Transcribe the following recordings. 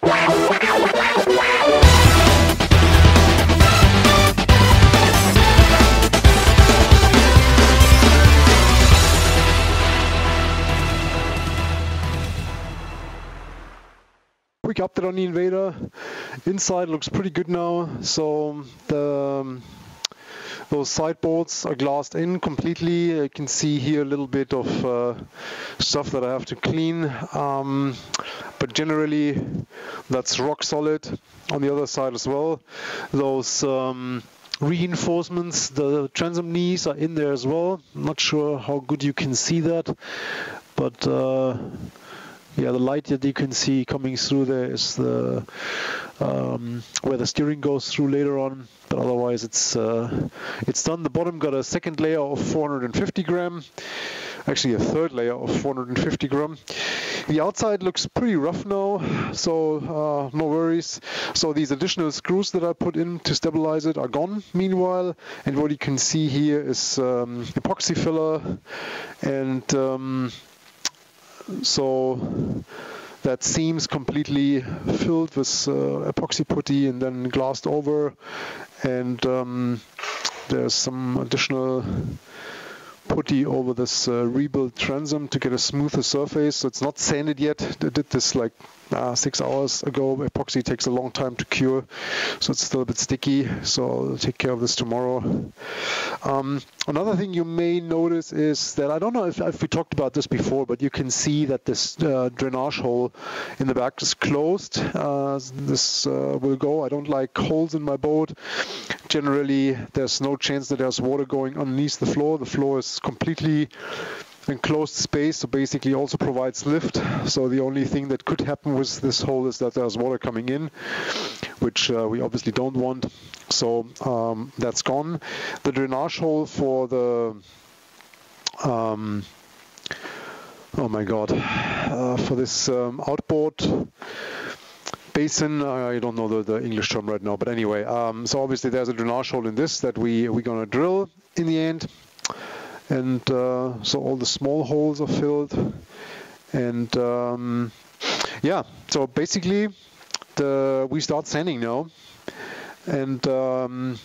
Quick update on the Invader. Inside looks pretty good now. So those sideboards are glassed in completely. You can see here a little bit of stuff that I have to clean. But generally, that's rock solid. On the other side as well. Those reinforcements, the transom knees are in there as well. I'm not sure how good you can see that, but yeah, the light that you can see coming through there is the where the steering goes through later on. But otherwise, it's done. The bottom got a second layer of 450 gram. Actually, a third layer of 450 gram. The outside looks pretty rough now, so no worries. So these additional screws that I put in to stabilize it are gone meanwhile. And what you can see here is epoxy filler, and so that seam's completely filled with epoxy putty and then glassed over, and there's some additional putty over this rebuilt transom to get a smoother surface. So it's not sanded yet. I did this like 6 hours ago. Epoxy takes a long time to cure, so it's still a bit sticky. So I'll take care of this tomorrow. Another thing you may notice is that, I don't know if we talked about this before, but you can see that this drainage hole in the back is closed. This will go. I don't like holes in my boat. Generally, there's no chance that there's water going underneath the floor. The floor is completely enclosed space, so basically also provides lift. So the only thing that could happen with this hole is that there's water coming in, which we obviously don't want. So that's gone. The drainage hole for the oh my god, for this outboard basin, I don't know the English term right now, but anyway, so obviously there's a drainage hole in this that we're gonna drill in the end. And so all the small holes are filled, and yeah, so basically we start sanding now, and the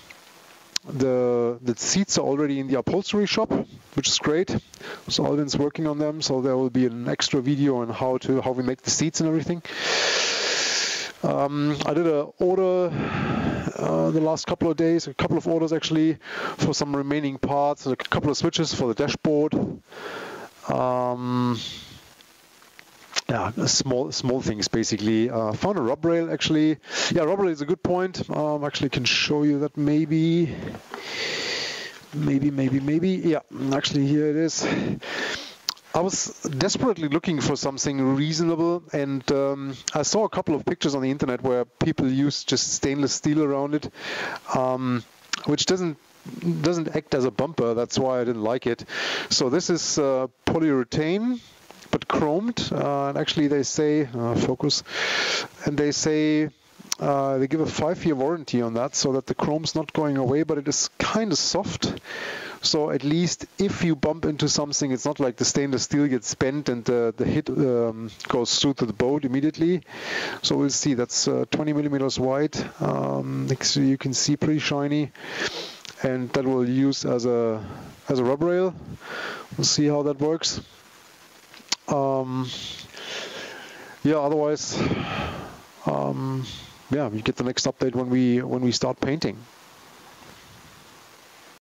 seats are already in the upholstery shop, which is great. So Alvin's working on them, so there will be an extra video on how we make the seats and everything. I did an order the last couple of days, a couple of orders actually, for some remaining parts, a couple of switches for the dashboard. Yeah, small things basically. Found a rub rail actually. Yeah, rub rail is a good point. Actually can show you that maybe. Yeah, actually here it is. I was desperately looking for something reasonable, and I saw a couple of pictures on the internet where people use just stainless steel around it, which doesn't act as a bumper. That's why I didn't like it. So this is polyurethane, but chromed, and actually they say focus, and they say they give a 5-year warranty on that, so that the chrome's not going away, but it is kind of soft. So at least if you bump into something, it's not like the stainless steel gets bent and the hit goes through to the boat immediately. So we'll see. That's 20 millimeters wide. Actually, you can see pretty shiny, and that will use as a rub rail. We'll see how that works. Yeah. Otherwise, yeah, we get the next update when we start painting.